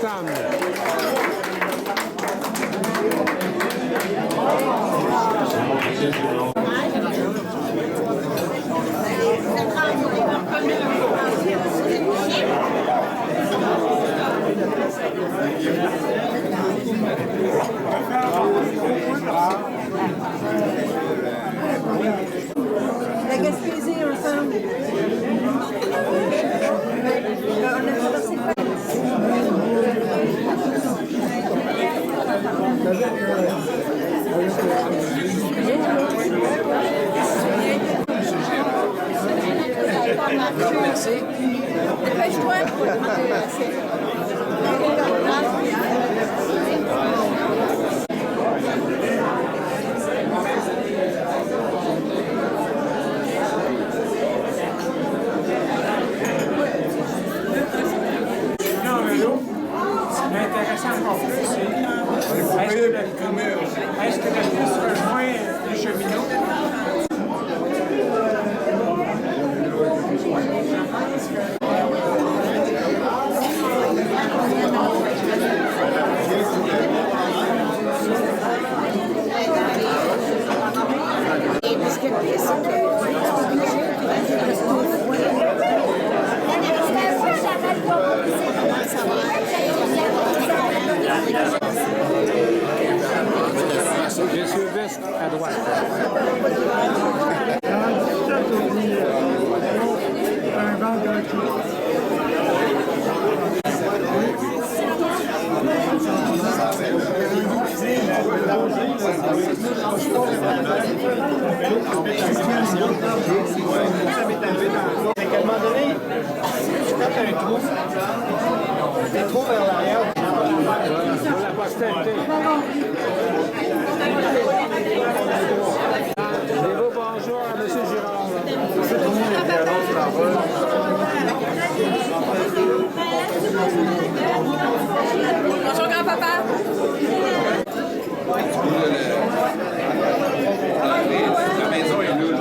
stand. La Gaspésie ensemble. On a traversé pas. Merci. Dépêche-toi. L'intéressant encore plus, c'est est-ce que la piste rejoint les cheminots? Parce que Bien sûr, veste à droite. C'est qu'à un moment donné, quand tu as un trou, des trous vers l'arrière. Pour la postérité. Bonjour à M. Girard. bonjour grand-papa. La maison est nulle.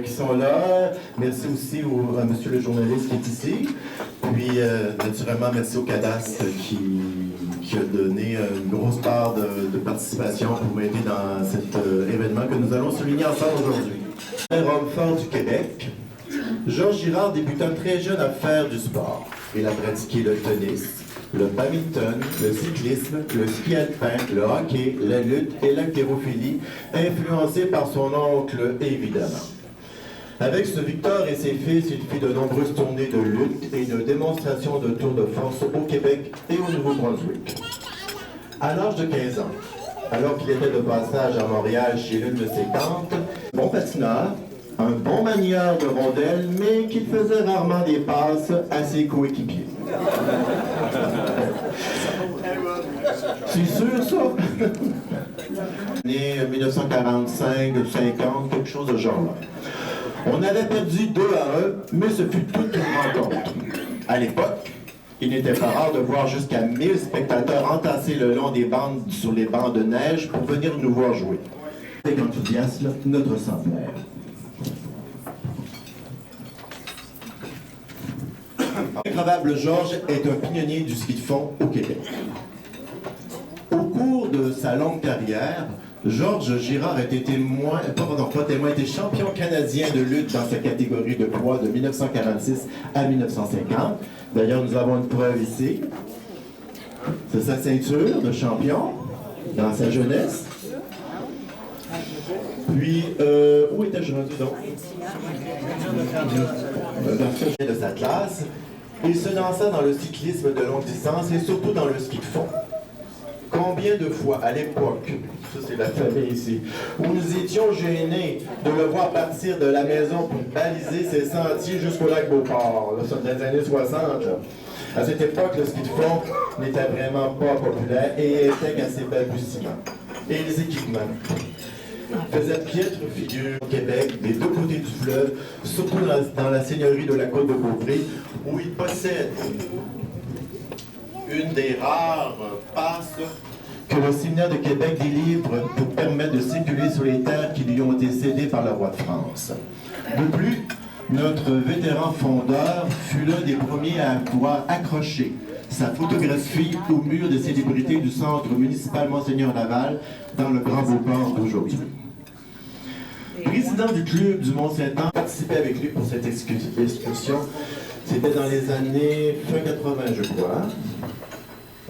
Qui sont là. Merci aussi à monsieur le journaliste qui est ici. Puis, naturellement, merci au cadastre qui a donné une grosse part de participation pour m'aider dans cet événement que nous allons souligner ensemble aujourd'hui. Un homme fort du Québec, Georges Girard débuta très jeune à faire du sport. Il a pratiqué le tennis, le badminton, le cyclisme, le ski alpin, le hockey, la lutte et l'haltérophilie, influencé par son oncle évidemment. Avec ce Victor et ses fils, il fit de nombreuses tournées de lutte et de démonstrations de tours de force au Québec et au Nouveau-Brunswick. À l'âge de 15 ans, alors qu'il était de passage à Montréal chez l'une de ses tantes, bon patineur, un bon manieur de rondelles, mais qui faisait rarement des passes à ses coéquipiers. C'est sûr, ça? Né 1945, 50, quelque chose de genre. On avait perdu 2-1, mais ce fut toute une rencontre. À l'époque, il n'était pas rare de voir jusqu'à 1000 spectateurs entassés le long des bandes sur les bancs de neige pour venir nous voir jouer. Avec enthousiasme, notre centenaire. L'incroyable Georges est un pionnier du ski de fond au Québec. Au cours de sa longue carrière, Georges Girard a été champion canadien de lutte dans sa catégorie de poids de 1946 à 1950. D'ailleurs, nous avons une preuve ici. C'est sa ceinture de champion dans sa jeunesse. Puis, où étais-je rendu donc? De sa classe. Il se lança dans le cyclisme de longue distance et surtout dans le ski de fond. Combien de fois, à l'époque, ça c'est la famille ici, où nous étions gênés de le voir partir de la maison pour baliser ses sentiers jusqu'au lac Beauport, là, dans les années 60. Là. À cette époque, le ski de fond n'était vraiment pas populaire et était qu'à ses balbutiements. Et les équipements faisaient piètre figure au Québec, des deux côtés du fleuve, surtout dans la seigneurie de la Côte-de-Beaupré, où il possède une des rares passes que le séminaire de Québec délivre pour permettre de circuler sur les terres qui lui ont été cédées par le roi de France. De plus, notre vétéran fondeur fut l'un des premiers à pouvoir accrocher sa photographie au mur des célébrités du centre municipal Monseigneur Laval dans le Grand Beauport d'aujourd'hui. Président du club du Mont-Saint-Anne, participé avec lui pour cette excursion. C'était dans les années fin 80, je crois.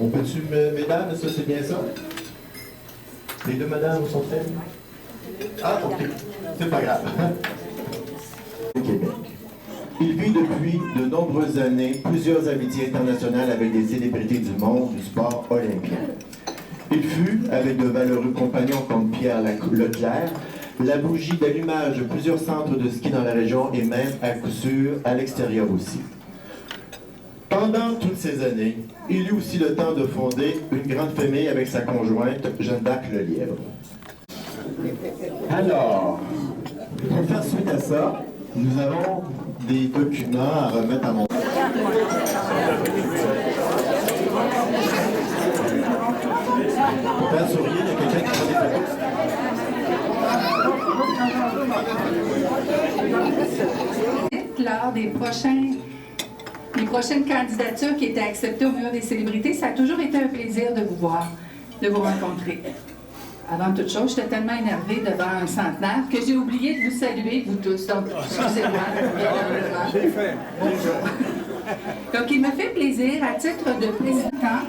On peut-tu, mesdames, ça c'est bien ça? Les deux madames, où sont-elles? Ah, ok. C'est pas grave. Au Québec. Il vit depuis de nombreuses années plusieurs amitiés internationales avec des célébrités du monde du sport olympien. Il fut, avec de valeureux compagnons comme Pierre Leclerc, la bougie d'allumage de plusieurs centres de ski dans la région et même, à coup sûr, à l'extérieur aussi. Pendant toutes ces années, il eut aussi le temps de fonder une grande famille avec sa conjointe, Jeanne d'Arc Lelièvre. Alors, pour faire suite à ça, nous avons des documents à remettre à mon... Pour faire sourire, il y a quelqu'un qui prend des photos. Lors des prochaines candidatures qui étaient acceptées au mur des célébrités, ça a toujours été un plaisir de vous voir, de vous rencontrer. Avant toute chose, j'étais tellement énervée devant un centenaire que j'ai oublié de vous saluer, vous tous. Donc, excusez-moi. Donc, il me fait plaisir, à titre de président,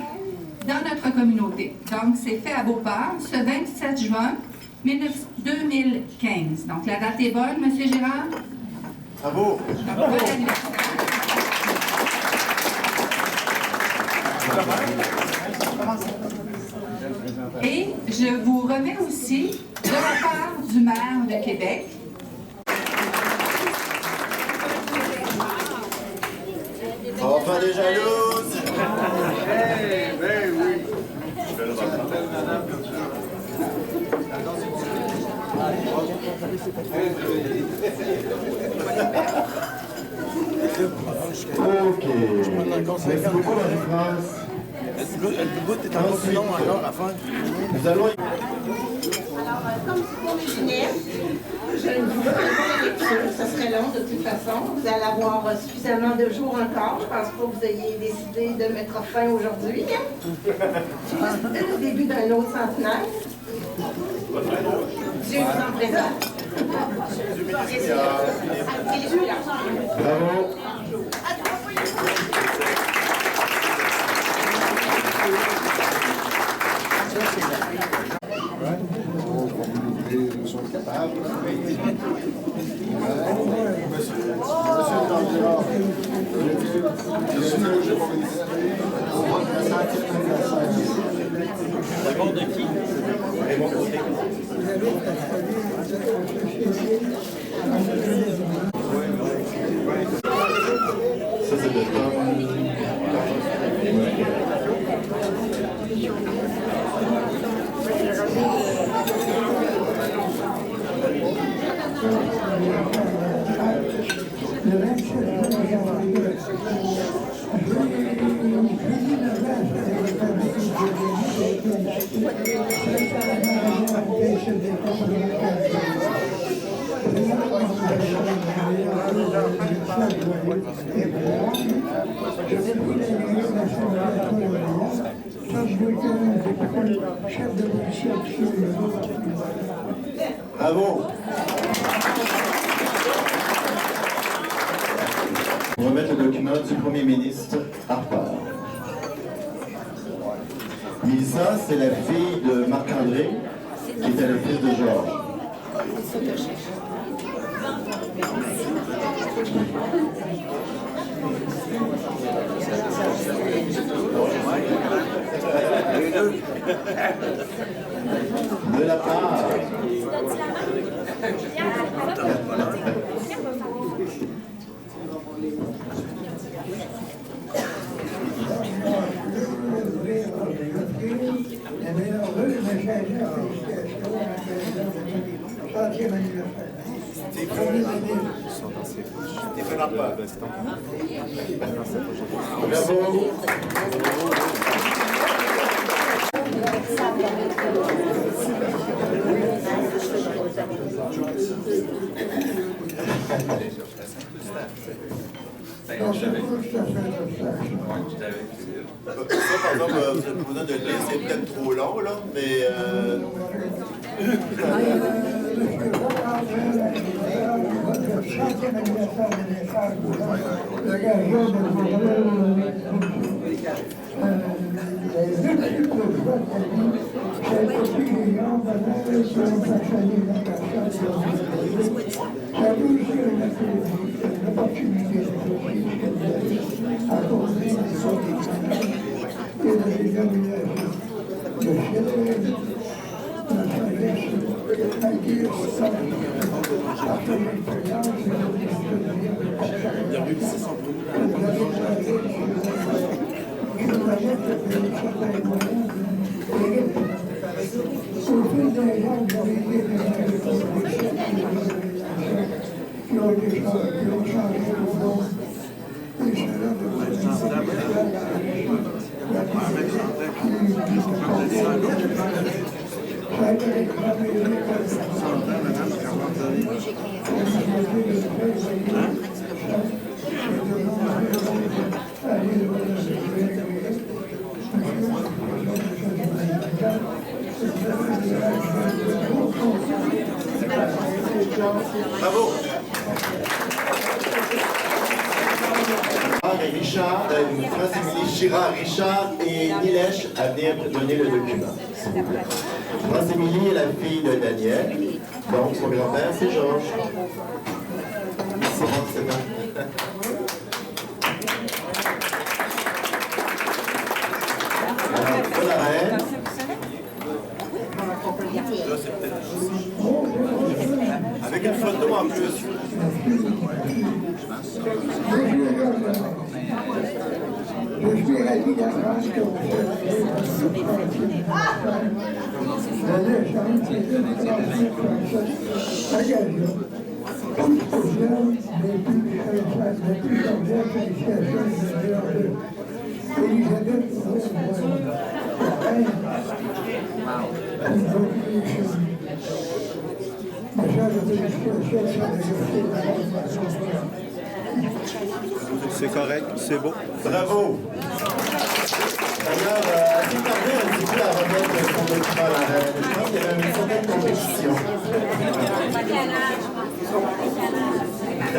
dans notre communauté. Donc, c'est fait à Beauport, ce 27 juin 2015. Donc, la date est bonne, M. Girard? Bravo! Bon anniversaire. Et je vous remets aussi de la part du maire de Québec. On va faire des jalouses! Ben oui. Ok. Merci beaucoup, Marie-France. Le bout est un peu long encore à faire. Nous allons... Alors, comme c'est pour les lunettes, je ne vous ferai pas la lecture, ça serait long de toute façon. Vous allez avoir suffisamment de jours encore. Je pense pas que vous ayez décidé de mettre fin aujourd'hui. C'est le début d'un autre centenaire. Dieu vous en présente. Bravo. Nous sommes capables. D'abord de qui? Raymond Côté. Ça, c'est de Tom. Bravo. On va mettre le document du Premier ministre Harper. Lisa, c'est la fille de Marc-André, qui était le fils de Georges. De la part. Bravo. Ça, par exemple, vous êtes besoin de le lire, c'est peut-être trop long, là, mais... Bravo. Et Richard, France-Émilie Girard, Richard et Nilesh à venir donner le document. France-Émilie est la fille de Daniel, donc son grand-père c'est Georges. C'est bon, c'est bon. Alors, la reine. Avec une photo en plus. Je suis ravi d'apprendre que vous C'est correct, c'est beau. Bravo! D'ailleurs, assez tardé un petit peu à remettre son document à la reine. Je pense qu'il y avait une certaine compétition.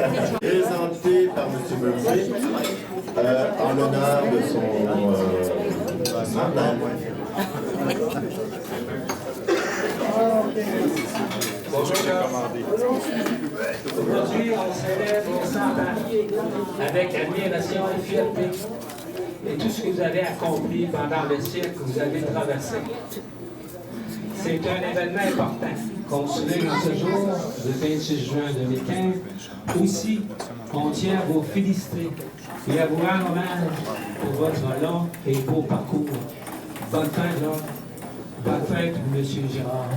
Présenté par M. Murphy en l'honneur de son centenaire. Aujourd'hui, on célèbre au centenaire avec admiration et fierté et tout ce que vous avez accompli pendant le siècle que vous avez traversé. C'est un événement important qu'on souligne en ce jour, le 26 juin 2015. Aussi, on tient à vous féliciter et à vous rendre hommage pour votre long et beau parcours. Bonne fête, là. Bonne fête, M. Girard,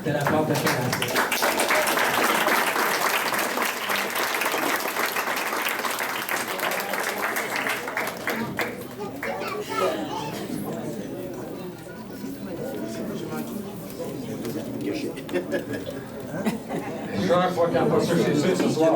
de la part de Canada. Jean, je crois qu'il n'y a pas ça chez eux ce soir.